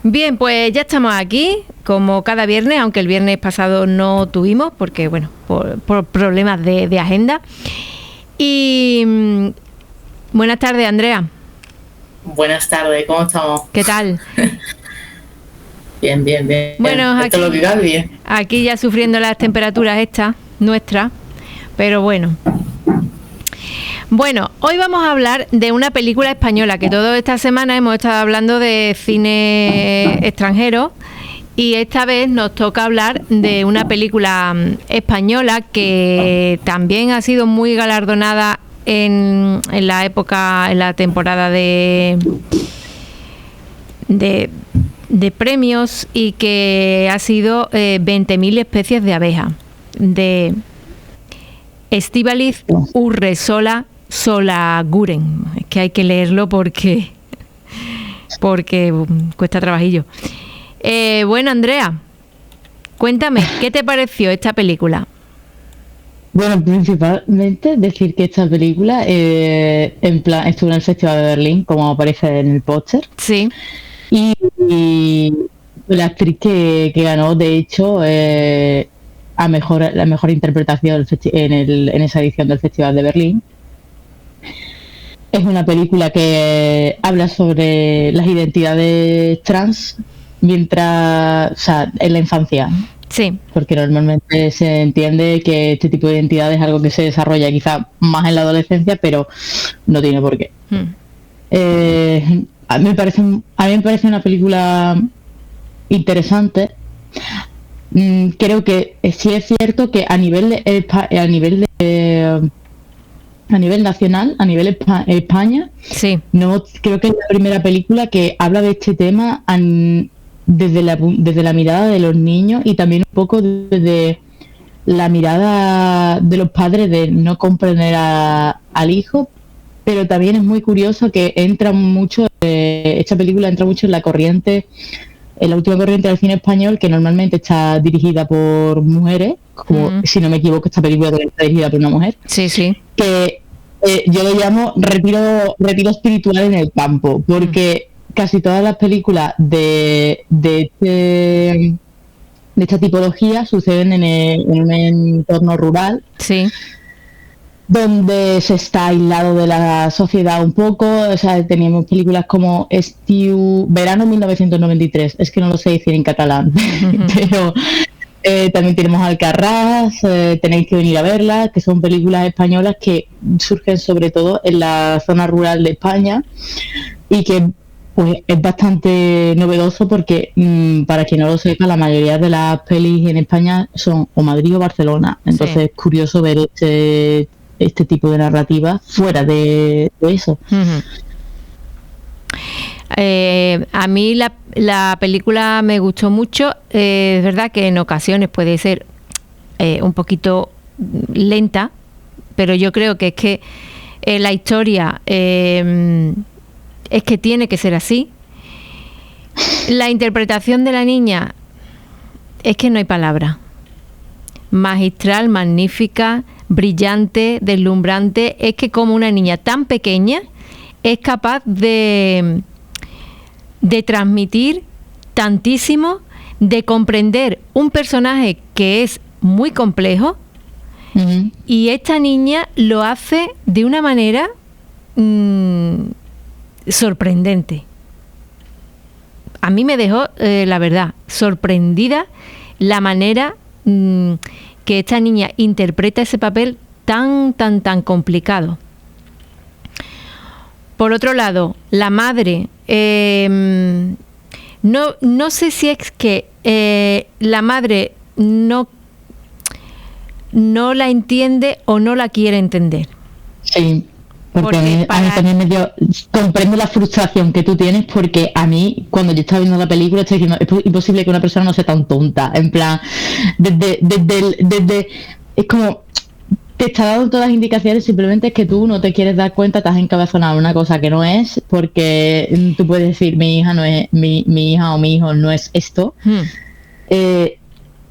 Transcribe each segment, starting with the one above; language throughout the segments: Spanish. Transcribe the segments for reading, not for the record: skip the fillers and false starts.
Bien, pues ya estamos aquí, como cada viernes, aunque el viernes pasado no tuvimos, porque bueno, por problemas de agenda. Y buenas tardes, Andrea. Buenas tardes, ¿cómo estamos? ¿Qué tal? Bien. Bueno, Esto es lo que cabe bien. Aquí ya sufriendo las temperaturas estas, nuestras, pero bueno. Bueno, hoy vamos a hablar de una película española, que toda esta semana hemos estado hablando de cine extranjero y esta vez nos toca hablar de una película española que también ha sido muy galardonada en la época, en la temporada de premios, y que ha sido 20.000 especies de abeja, de Estíbaliz Urresola Solaguren. Es que hay que leerlo porque cuesta trabajillo. Bueno, Andrea, cuéntame, ¿qué te pareció esta película? Bueno, principalmente decir que esta película estuvo en el Festival de Berlín, como aparece en el póster. Sí. Y la actriz que ganó, de hecho, la mejor interpretación en esa edición del Festival de Berlín. Es una película que habla sobre las identidades trans en la infancia. Sí. Porque normalmente se entiende que este tipo de identidad es algo que se desarrolla quizá más en la adolescencia, pero no tiene por qué. A mí me parece una película interesante. Creo que sí es cierto que a nivel nacional, a nivel España, sí, no creo que es la primera película que habla de este tema desde la mirada de los niños y también un poco desde la mirada de los padres de no comprender al hijo. Pero también es muy curioso que esta película entra mucho en la última corriente del cine español, que normalmente está dirigida por mujeres, como si no me equivoco, esta película también está dirigida por una mujer. Sí. Que yo lo llamo retiro espiritual en el campo, porque casi todas las películas de esta tipología suceden en un entorno rural. Sí. Donde se está aislado de la sociedad un poco. O sea, teníamos películas como Verano 1993, es que no lo sé decir en catalán, pero también tenemos Alcarrás, Tenéis que venir a verla, que son películas españolas que surgen sobre todo en la zona rural de España y que pues es bastante novedoso porque, para quien no lo sepa, la mayoría de las pelis en España son o Madrid o Barcelona, entonces es curioso ver este tipo de narrativa fuera de eso. A mí la película me gustó mucho. Es verdad que en ocasiones puede ser un poquito lenta, pero yo creo que es que la historia es que tiene que ser así. La interpretación de la niña es que no hay palabra. Magistral, magnífica, brillante, deslumbrante. Es que como una niña tan pequeña es capaz de transmitir tantísimo, de comprender un personaje que es muy complejo, y esta niña lo hace de una manera sorprendente. A mí me dejó, la verdad, sorprendida la manera que esta niña interpreta ese papel tan complicado. Por otro lado, la madre, no sé si es que la madre no la entiende o no la quiere entender. Sí, porque a mí también comprendo la frustración que tú tienes, porque a mí, cuando yo estaba viendo la película, estoy diciendo, es imposible que una persona no sea tan tonta, en plan, desde es como, te está dando todas las indicaciones, simplemente es que tú no te quieres dar cuenta, te has encabezonado una cosa que no es, porque tú puedes decir, mi hija no es, mi hija o mi hijo no es esto,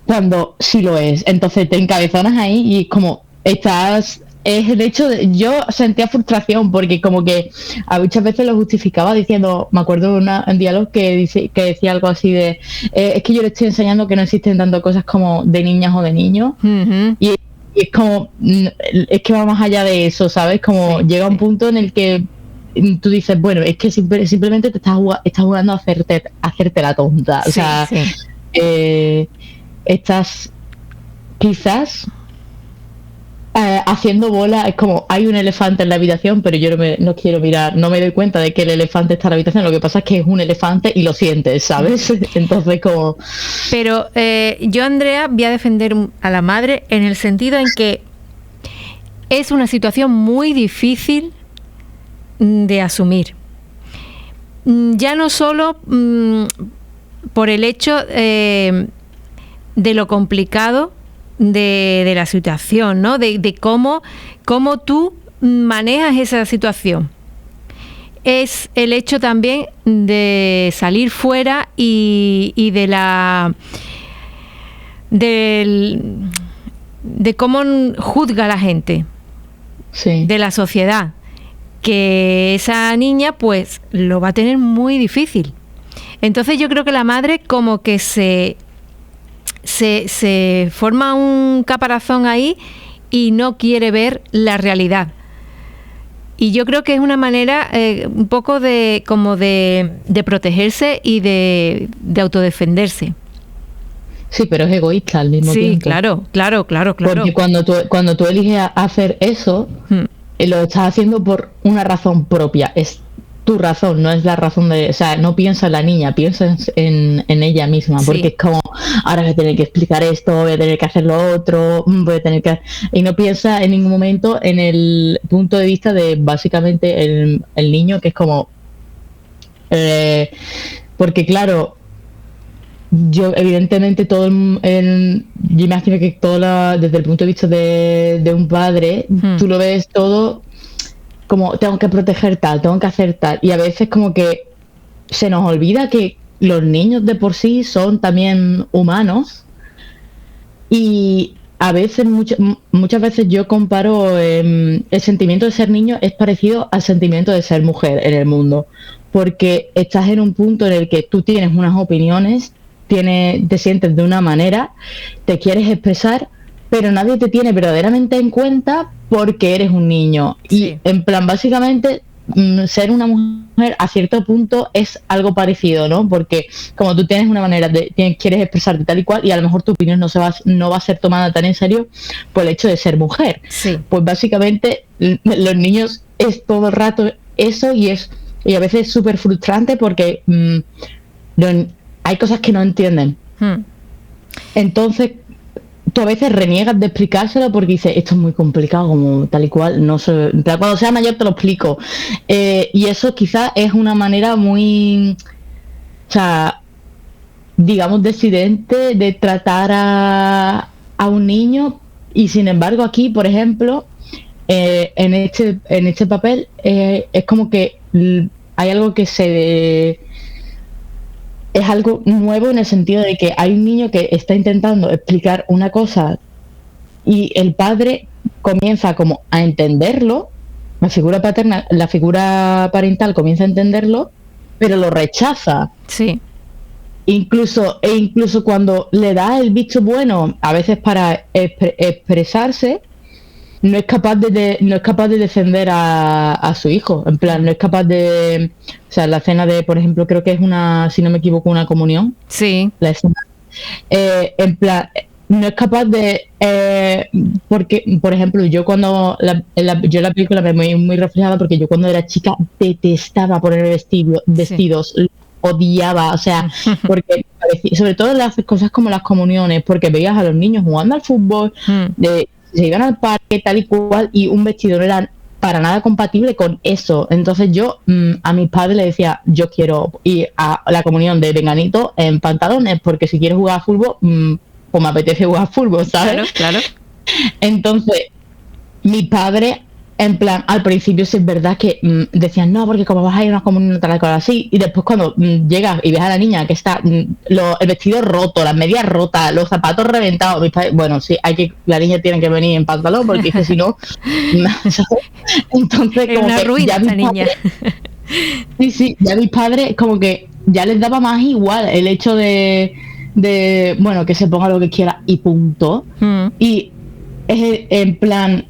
cuando sí lo es. Entonces te encabezonas ahí y como estás es el hecho de, yo sentía frustración porque como que a muchas veces lo justificaba diciendo, me acuerdo de un diálogo que decía algo así de, es que yo le estoy enseñando que no existen tantas cosas como de niñas o de niños. Ujú. Y es como, es que va más allá de eso, ¿sabes? Como Sí, llega un punto en el que tú dices, bueno, es que simplemente te estás jugando a hacerte la tonta. O Sí, sea, sí. estás quizás haciendo bola. Es como, hay un elefante en la habitación, pero yo no quiero mirar, no me doy cuenta de que el elefante está en la habitación. Lo que pasa es que es un elefante y lo sientes, ¿sabes? Entonces como... Pero yo, Andrea, voy a defender a la madre en el sentido en que es una situación muy difícil de asumir. Ya no solo por el hecho de lo complicado de la situación, ¿no? De cómo tú manejas esa situación. Es el hecho también de salir fuera y de cómo juzga la gente, Sí. de la sociedad, que esa niña pues lo va a tener muy difícil. Entonces yo creo que la madre como que se forma un caparazón ahí y no quiere ver la realidad. Y yo creo que es una manera un poco de protegerse y de autodefenderse. Sí, pero es egoísta al mismo Sí, tiempo. claro. Porque cuando tú eliges hacer eso, Hmm. lo estás haciendo por una razón propia. Es tu razón, no es la razón de... O sea, no piensa en la niña, piensa en ella misma. Sí. Porque es como, ahora voy a tener que explicar esto, voy a tener que hacer lo otro, voy a tener que... Y no piensa en ningún momento en el punto de vista de básicamente el niño, que es como... porque claro... Yo, evidentemente, yo imagino que desde el punto de vista de un padre, tú lo ves todo como tengo que proteger tal, tengo que hacer tal. Y a veces como que se nos olvida que los niños de por sí son también humanos. Y a veces, muchas veces yo comparo el sentimiento de ser niño es parecido al sentimiento de ser mujer en el mundo. Porque estás en un punto en el que tú tienes unas opiniones, te sientes de una manera, te quieres expresar, pero nadie te tiene verdaderamente en cuenta porque eres un niño. Sí. Y en plan, básicamente, ser una mujer a cierto punto es algo parecido, ¿no? Porque como tú tienes una manera quieres expresarte tal y cual, y a lo mejor tu opinión no va a ser tomada tan en serio por el hecho de ser mujer. Sí. Pues básicamente los niños es todo el rato eso, y a veces es súper frustrante porque hay cosas que no entienden. Entonces tú a veces reniegas de explicárselo porque dices, esto es muy complicado, como tal y cual, no sé, cuando sea mayor te lo explico. Y eso quizás es una manera muy, o sea, digamos, decidente de tratar a un niño. Y sin embargo aquí, por ejemplo, en este papel es como que hay algo que es algo nuevo en el sentido de que hay un niño que está intentando explicar una cosa y el padre comienza como a entenderlo, la figura parental comienza a entenderlo, pero lo rechaza. Sí. Incluso cuando le da el visto bueno, a veces para expresarse, no es capaz de defender a su hijo. En plan, no es capaz de... O sea, la escena de, por ejemplo, creo que es si no me equivoco, una comunión. Sí. La escena. En plan, no es capaz de... porque, por ejemplo, yo cuando... yo en la película me voy muy reflejada porque yo cuando era chica detestaba poner vestidos. Sí. Odiaba, o sea, porque sobre todo las cosas como las comuniones, porque veías a los niños jugando al fútbol, se iban al parque tal y cual, y un vestido no era para nada compatible con eso. Entonces yo a mis padres les decía, yo quiero ir a la comunión de Venganito en pantalones, porque si quieres jugar a fútbol, pues me apetece jugar a fútbol, ¿sabes? Claro. Entonces mis padres En plan, al principio sí es verdad que decían, no, porque como vas a ir a una comunión tal cual así, y después cuando llegas y ves a la niña que está el vestido roto, las medias rotas, los zapatos reventados, bueno, sí, la niña tiene que venir en pantalón, porque es que si no, entonces es como una que ruina esta niña. Sí, ya mis padres como que ya les daba más igual el hecho de bueno, que se ponga lo que quiera y punto. Y es en plan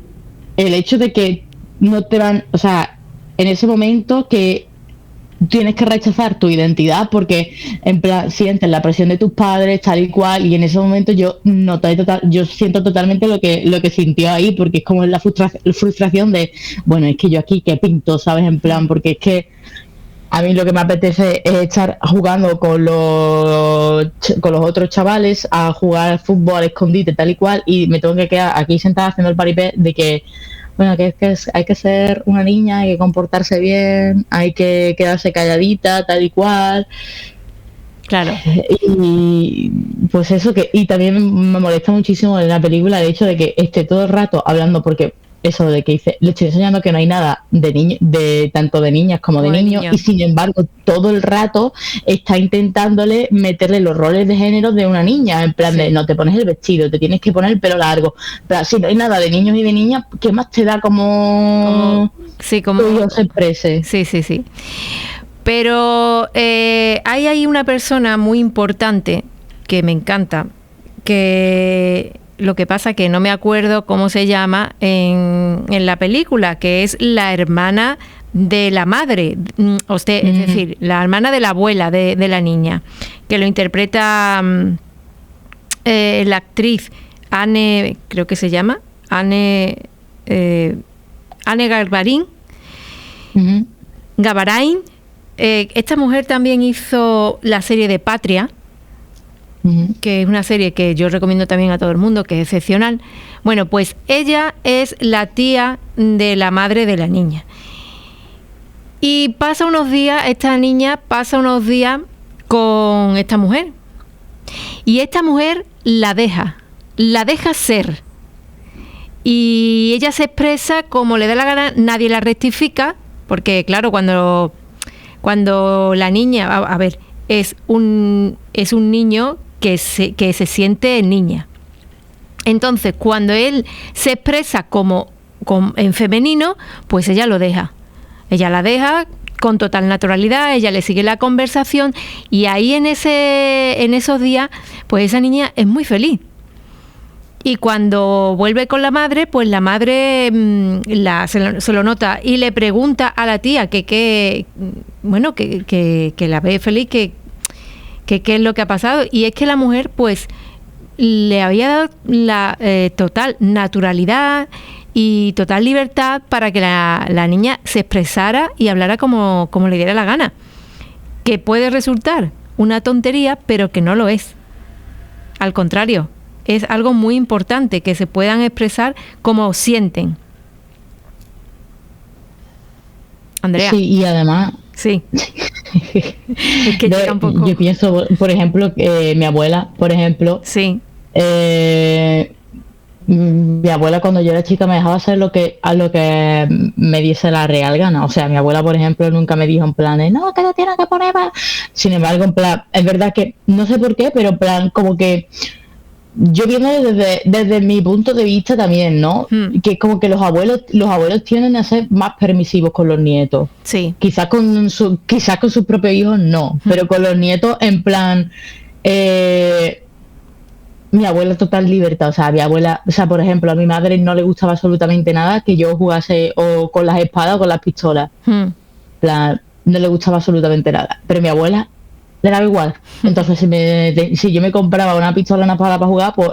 el hecho de que no te van, o sea, en ese momento que tienes que rechazar tu identidad porque en plan sientes la presión de tus padres tal y cual, y en ese momento yo siento totalmente lo que sintió ahí, porque es como la frustración de, bueno, es que yo aquí que pinto, ¿sabes? En plan, porque es que a mí lo que me apetece es estar jugando con los otros chavales a jugar fútbol al escondite tal y cual, y me tengo que quedar aquí sentada haciendo el paripé de que, bueno, que hay que ser una niña, hay que comportarse bien, hay que quedarse calladita tal y cual. Claro. Y pues eso, y también me molesta muchísimo en la película el hecho de que esté todo el rato hablando, porque eso de que dice, le estoy enseñando que no hay nada de tanto de niñas como de niños, y sin embargo todo el rato está intentándole meterle los roles de género de una niña, en plan de no te pones el vestido, te tienes que poner el pelo largo, pero si no hay nada de niños y de niñas, ¿qué más te da como se exprese? Sí. Pero hay ahí una persona muy importante que me encanta, que lo que pasa que no me acuerdo cómo se llama en la película, que es la hermana de la madre, es decir, la hermana de la abuela de la niña, que lo interpreta la actriz Anne, creo que se llama, Anne Gabarain. Gabarain. Esta mujer también hizo la serie de Patria, que es una serie que yo recomiendo también a todo el mundo, que es excepcional. Bueno, pues ella es la tía de la madre de la niña. Y esta niña pasa unos días con esta mujer. Y esta mujer la deja ser. Y ella se expresa como le da la gana, nadie la rectifica, porque claro, cuando la niña, a ver, es un niño que se siente niña. Entonces, cuando él se expresa en femenino, pues ella lo deja. Ella la deja con total naturalidad, ella le sigue la conversación, y ahí en esos días, pues esa niña es muy feliz. Y cuando vuelve con la madre, pues la madre se lo nota y le pregunta a la tía que la ve feliz, que qué es lo que ha pasado. Y es que la mujer pues le había dado la total naturalidad y total libertad para que la niña se expresara y hablara como le diera la gana. Que puede resultar una tontería, pero que no lo es. Al contrario, es algo muy importante que se puedan expresar como sienten. Andrea. Sí, y además... Sí. Es que yo pienso, por ejemplo, que mi abuela, por ejemplo... Sí. Mi abuela cuando yo era chica me dejaba hacer a lo que me diese la real gana. O sea, mi abuela, por ejemplo, nunca me dijo en plan de, no, que te tienes que poner más. Sin embargo, en plan, es verdad que, no sé por qué, pero en plan, como que yo viendo desde mi punto de vista también, ¿no? Que como que los abuelos tienden a ser más permisivos con los nietos. Sí. Quizás con sus propios hijos no, pero con los nietos en plan mi abuela total libertad. O sea, por ejemplo, a mi madre no le gustaba absolutamente nada que yo jugase o con las espadas o con las pistolas. No le gustaba absolutamente nada. Pero mi abuela le daba igual. Entonces, si yo me compraba una pistola o una espada para jugar, pues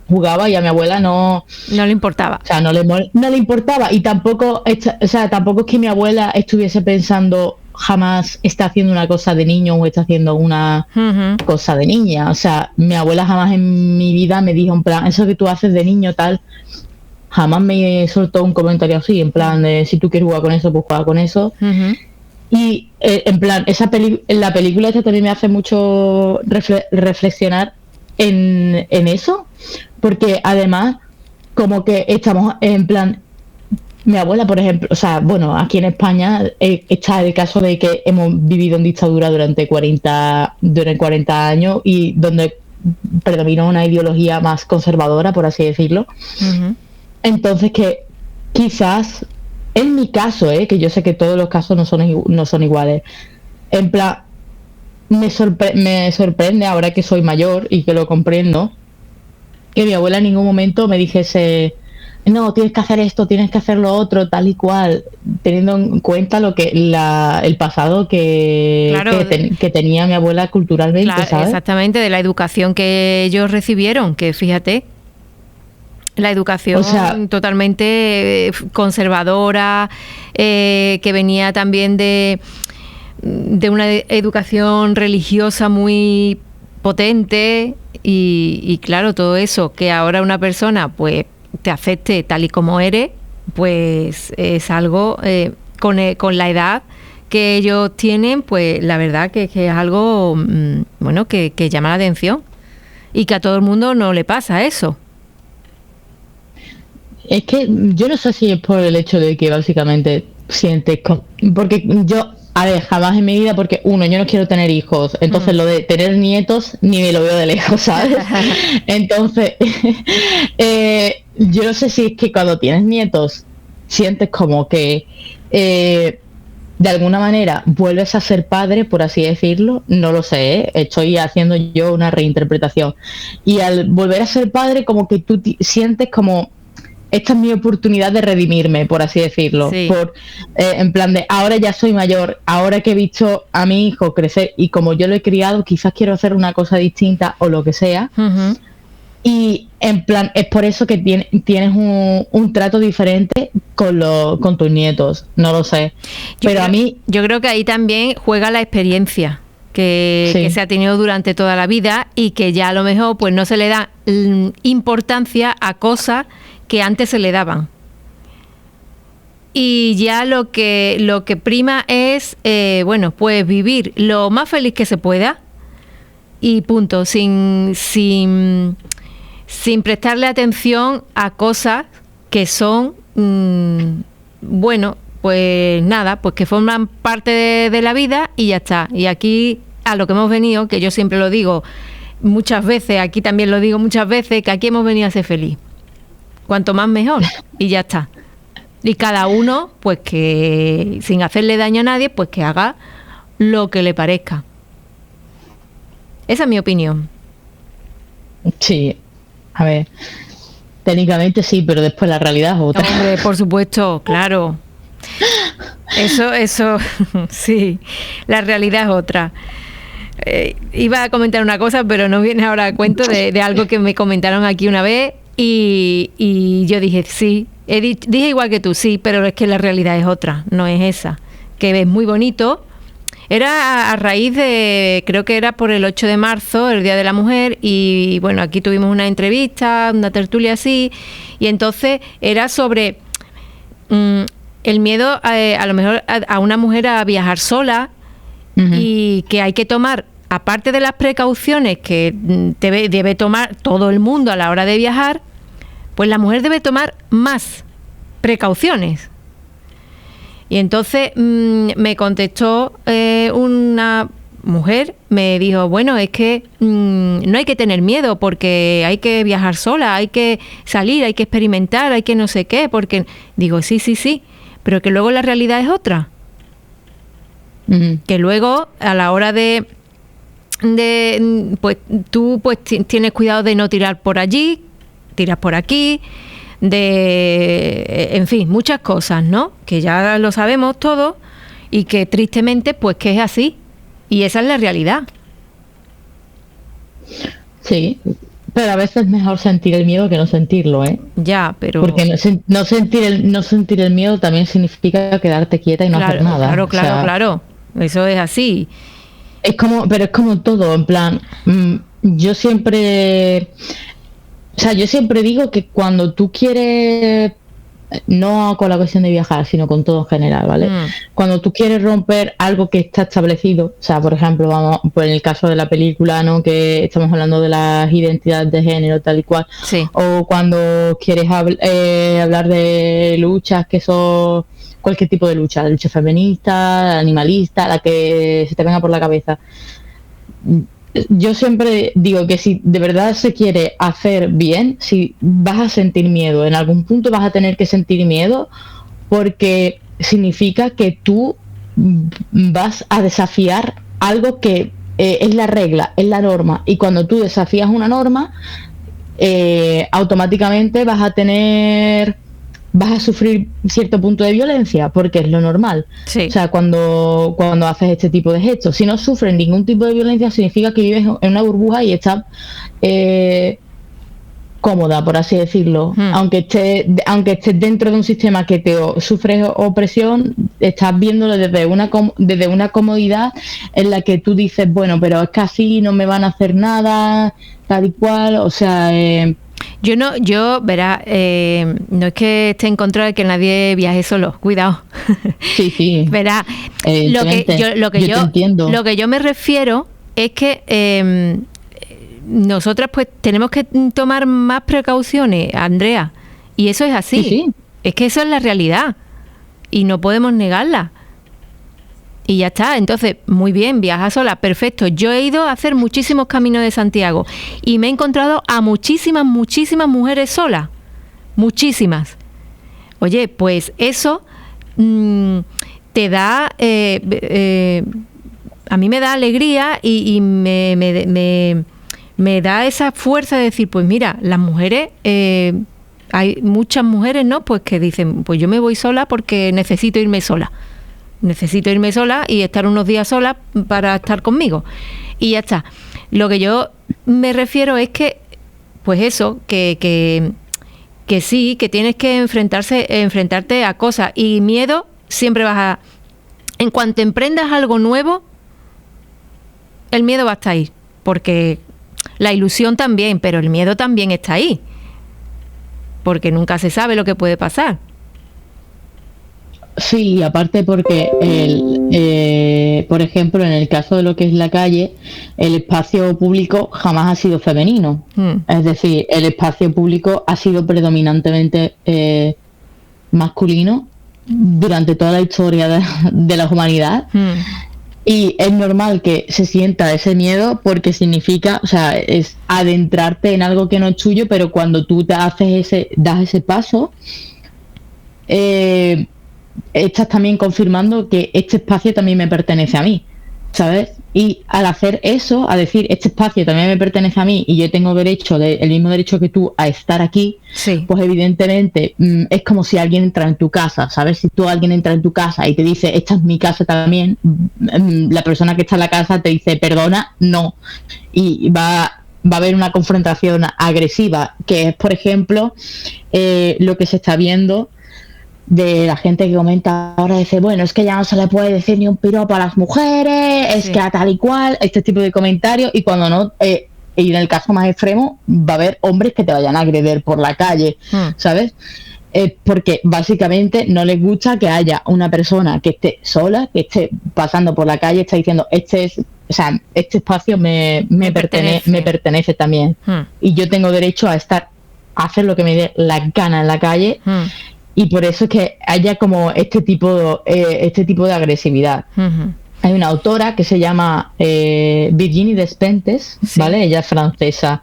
jugaba, y a mi abuela no le importaba. O sea, no le importaba, y tampoco es que mi abuela estuviese pensando jamás está haciendo una cosa de niño o está haciendo una cosa de niña. O sea, mi abuela jamás en mi vida me dijo en plan, eso que tú haces de niño tal, jamás me soltó un comentario así, en plan de si tú quieres jugar con eso, pues juega con eso. Y en plan, la película esta también me hace mucho reflexionar en eso, porque además como que estamos en plan, mi abuela, por ejemplo, o sea, bueno, aquí en España está el caso de que hemos vivido en dictadura durante 40 años y donde predomina una ideología más conservadora, por así decirlo. Ujú. Entonces que quizás, en mi caso, que yo sé que todos los casos no son iguales, en plan, me sorprende ahora que soy mayor y que lo comprendo, que mi abuela en ningún momento me dijese, no, tienes que hacer esto, tienes que hacer lo otro, tal y cual, teniendo en cuenta el pasado Claro, que tenía mi abuela culturalmente, claro, ¿sabes? exactamente, de la educación que ellos recibieron, que fíjate, la educación O sea, totalmente conservadora, que venía también de una educación religiosa muy potente y claro, todo eso, que ahora una persona pues te acepte tal y como eres, pues es algo con la edad que ellos tienen, pues la verdad que es algo bueno que llama la atención y que a todo el mundo no le pasa eso. es que yo no sé si es por el hecho de que básicamente sientes... Porque yo, a ver, jamás en mi vida, porque uno, yo no quiero tener hijos, entonces lo de tener nietos ni me lo veo de lejos, ¿sabes? Entonces, yo no sé si es que cuando tienes nietos sientes como que de alguna manera vuelves a ser padre, por así decirlo, no lo sé, estoy haciendo yo una reinterpretación. Y al volver a ser padre, como que tú sientes como esta es mi oportunidad de redimirme, por así decirlo, Sí. En plan de ahora ya soy mayor, ahora que he visto a mi hijo crecer y como yo lo he criado, quizás quiero hacer una cosa distinta o lo que sea. Ujú. Y en plan, es por eso que tienes un trato diferente con tus nietos, no lo sé. Pero a mí, Yo creo que ahí también juega la experiencia Sí. que se ha tenido durante toda la vida y que ya a lo mejor pues no se le da importancia a cosas que antes se le daban. Y ya lo que prima es, bueno, pues vivir lo más feliz que se pueda y punto, sin prestarle atención a cosas que son, bueno, pues nada, pues que forman parte de la vida y ya está. Y aquí a lo que hemos venido, que yo siempre lo digo muchas veces, aquí también lo digo muchas veces, que aquí hemos venido a ser feliz. Cuanto más mejor y ya está. Y cada uno, pues que sin hacerle daño a nadie, pues que haga lo que le parezca. Esa es mi opinión. sí, a ver, técnicamente sí, pero después la realidad es otra. Hombre, por supuesto, claro. Eso, sí, la realidad es otra. Iba a comentar una cosa, pero no viene ahora a cuento de algo que me comentaron aquí una vez y yo dije, sí, dije igual que tú, sí, pero es que la realidad es otra, no es esa. Que es muy bonito. Era a raíz de, creo que era por el 8 de marzo, el Día de la Mujer, y bueno, aquí tuvimos una entrevista, una tertulia así, y entonces era sobre el miedo a lo mejor a una mujer a viajar sola y que hay que tomar, aparte de las precauciones que debe tomar todo el mundo a la hora de viajar, pues la mujer debe tomar más precauciones. Y entonces me contestó una mujer, me dijo, bueno, es que no hay que tener miedo porque hay que viajar sola, hay que salir, hay que experimentar, hay que no sé qué, porque digo, sí, pero que luego la realidad es otra. Que luego a la hora de pues tú pues tienes cuidado de no tirar por allí, tiras por aquí, en fin, muchas cosas, ¿no? Que ya lo sabemos todos y que tristemente pues que es así y esa es la realidad. Sí, pero a veces es mejor sentir el miedo que no sentirlo, ¿eh? Ya, pero Porque no sentir el miedo también significa quedarte quieta y no hacer nada. Claro, eso es así. Pero es como todo, en plan, yo siempre digo que cuando tú quieres no con la cuestión de viajar, sino con todo en general, ¿vale? Cuando tú quieres romper algo que está establecido, o sea, por ejemplo, vamos, pues en el caso de la película, ¿no? Que estamos hablando de las identidades de género, tal y cual, Sí. o cuando quieres hablar de luchas que son cualquier tipo de lucha, la lucha feminista, la animalista, la que se te venga por la cabeza. Yo siempre digo que si de verdad se quiere hacer bien, si vas a sentir miedo, en algún punto vas a tener que sentir miedo porque significa que tú vas a desafiar algo que es la regla, es la norma, y cuando tú desafías una norma, automáticamente vas a sufrir cierto punto de violencia, porque es lo normal. Sí. O sea, cuando haces este tipo de gestos, si no sufres ningún tipo de violencia, significa que vives en una burbuja y estás cómoda, por así decirlo. Aunque estés dentro de un sistema que te sufres opresión, estás viéndolo desde una comodidad en la que tú dices, bueno, pero es que así no me van a hacer nada, tal y cual, o sea... verá, no es que esté en contra de que nadie viaje solo, cuidado. Sí. Verá, lo que yo me refiero es que nosotras pues tenemos que tomar más precauciones, Andrea, y eso es así. Sí. Es que eso es la realidad y no podemos negarla. Y ya está, entonces, muy bien, viaja sola, perfecto. Yo he ido a hacer muchísimos caminos de Santiago y me he encontrado a muchísimas mujeres solas. Muchísimas. Oye, pues eso te da... a mí me da alegría y me da esa fuerza de decir, pues mira, las mujeres... hay muchas mujeres, ¿no? Pues que dicen, pues yo me voy sola porque necesito irme sola y estar unos días sola para estar conmigo y ya está. Lo que yo me refiero es que pues eso, que sí, que tienes que enfrentarte a cosas, y miedo siempre en cuanto emprendas algo nuevo, el miedo va a estar ahí, porque la ilusión también, pero el miedo también está ahí, porque nunca se sabe lo que puede pasar. Sí, aparte porque, por ejemplo, en el caso de lo que es la calle, el espacio público jamás ha sido femenino. Es decir, el espacio público ha sido predominantemente masculino durante toda la historia de la humanidad. Y es normal que se sienta ese miedo porque significa, o sea, es adentrarte en algo que no es tuyo, pero cuando tú das ese paso, estás también confirmando que este espacio también me pertenece a mí, ¿sabes? Y al hacer eso, a decir, este espacio también me pertenece a mí y yo tengo el mismo derecho que tú a estar aquí, sí. Pues evidentemente es como si alguien entra en tu casa, ¿sabes? Si alguien entra en tu casa y te dice, esta es mi casa también, la persona que está en la casa te dice, perdona, no. Y va a haber una confrontación agresiva, que es, por ejemplo, lo que se está viendo de la gente que comenta ahora, dice, bueno, es que ya no se le puede decir ni un piropo a las mujeres, es que a tal y cual, este tipo de comentarios, y cuando no, y en el caso más extremo, va a haber hombres que te vayan a agredir por la calle, ¿sabes? Porque básicamente no les gusta que haya una persona que esté sola, que esté pasando por la calle, está diciendo, este espacio me pertenece también, y yo tengo derecho a hacer lo que me dé la gana en la calle. Y por eso es que haya como este tipo de agresividad. Hay una autora que se llama Virginie Despentes, sí. ¿Vale? Ella es francesa.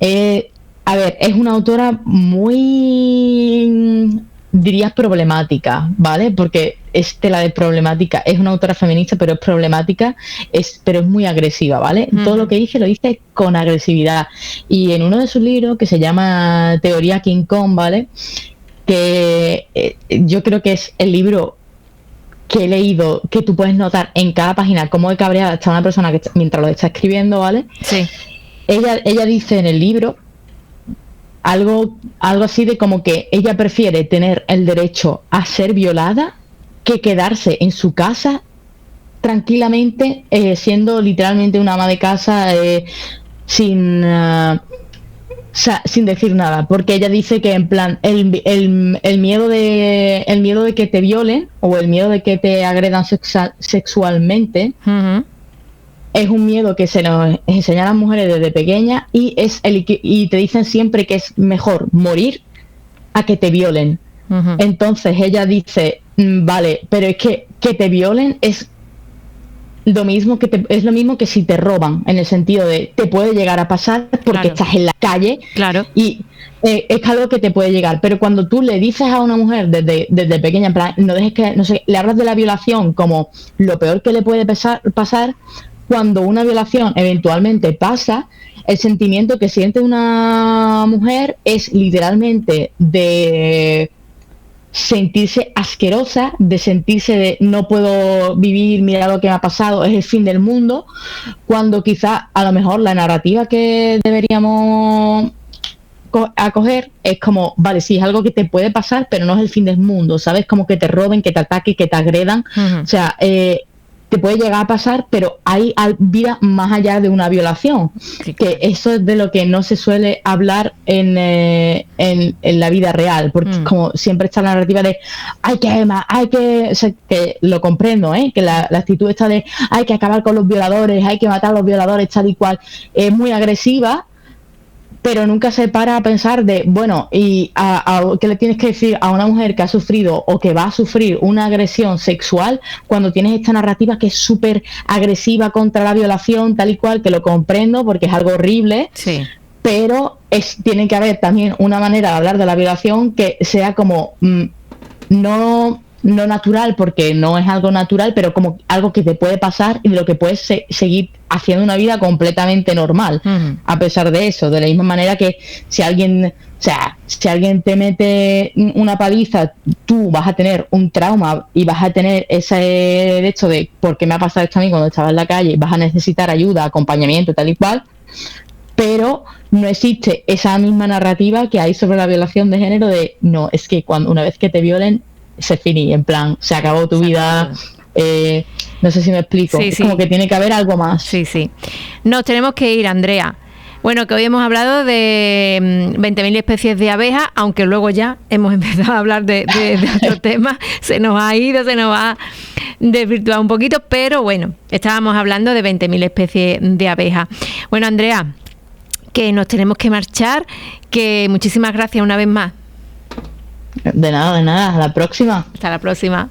A ver, es una autora muy, dirías, problemática, ¿vale? Porque es tela de problemática. Es una autora feminista, pero es problemática, pero es muy agresiva, ¿vale? Todo lo que lo dice con agresividad. Y en uno de sus libros, que se llama Teoría King Kong, ¿vale? Que yo creo que es el libro que he leído que tú puedes notar en cada página cómo de cabreada está una persona que mientras lo está escribiendo, ¿vale? Sí. Ella dice en el libro algo así de como que ella prefiere tener el derecho a ser violada que quedarse en su casa tranquilamente, siendo literalmente una ama de casa sin sea, sin decir nada, porque ella dice que en plan el miedo de que te violen o el miedo de que te agredan sexualmente es un miedo que se nos enseña a las mujeres desde pequeñas y te dicen siempre que es mejor morir a que te violen. Entonces ella dice, vale, pero es que te violen es lo mismo que si te roban, en el sentido de te puede llegar a pasar porque estás en la calle, y es algo que te puede llegar, pero cuando tú le dices a una mujer desde pequeña, en plan, no dejes que, no sé, le hablas de la violación como lo peor que le puede pasar, cuando una violación eventualmente pasa, el sentimiento que siente una mujer es literalmente de sentirse asquerosa, de sentirse de no puedo vivir, mira lo que me ha pasado, es el fin del mundo, cuando quizá a lo mejor la narrativa que deberíamos acoger es como, vale, sí, es algo que te puede pasar, pero no es el fin del mundo, ¿sabes? Como que te roben, que te ataquen, que te agredan, o sea, te puede llegar a pasar, pero hay vida más allá de una violación, que eso es de lo que no se suele hablar en la vida real, porque como siempre está la narrativa de o sea, que lo comprendo, que la actitud está de hay que acabar con los violadores, hay que matar a los violadores, tal y cual, es muy agresiva, pero nunca se para a pensar de, bueno, y ¿qué le tienes que decir a una mujer que ha sufrido o que va a sufrir una agresión sexual cuando tienes esta narrativa que es súper agresiva contra la violación, tal y cual, que lo comprendo porque es algo horrible, pero tiene que haber también una manera de hablar de la violación que sea como no natural, porque no es algo natural, pero como algo que te puede pasar y de lo que puedes seguir haciendo una vida completamente normal, a pesar de eso, de la misma manera que si alguien te mete una paliza, tú vas a tener un trauma y vas a tener ese hecho de ¿por qué me ha pasado esto a mí cuando estaba en la calle? Vas a necesitar ayuda, acompañamiento, tal y cual, pero no existe esa misma narrativa que hay sobre la violación de género de no, es que una vez que te violen se finí, en plan, se acabó tu vida, no sé si me explico, es como que tiene que haber algo más. Sí. Nos tenemos que ir, Andrea. Bueno, que hoy hemos hablado de 20.000 especies de abejas, aunque luego ya hemos empezado a hablar de otro tema, se nos ha desvirtuado un poquito, pero bueno, estábamos hablando de 20.000 especies de abejas. Bueno, Andrea, que nos tenemos que marchar, que muchísimas gracias una vez más. De nada, hasta la próxima. Hasta la próxima.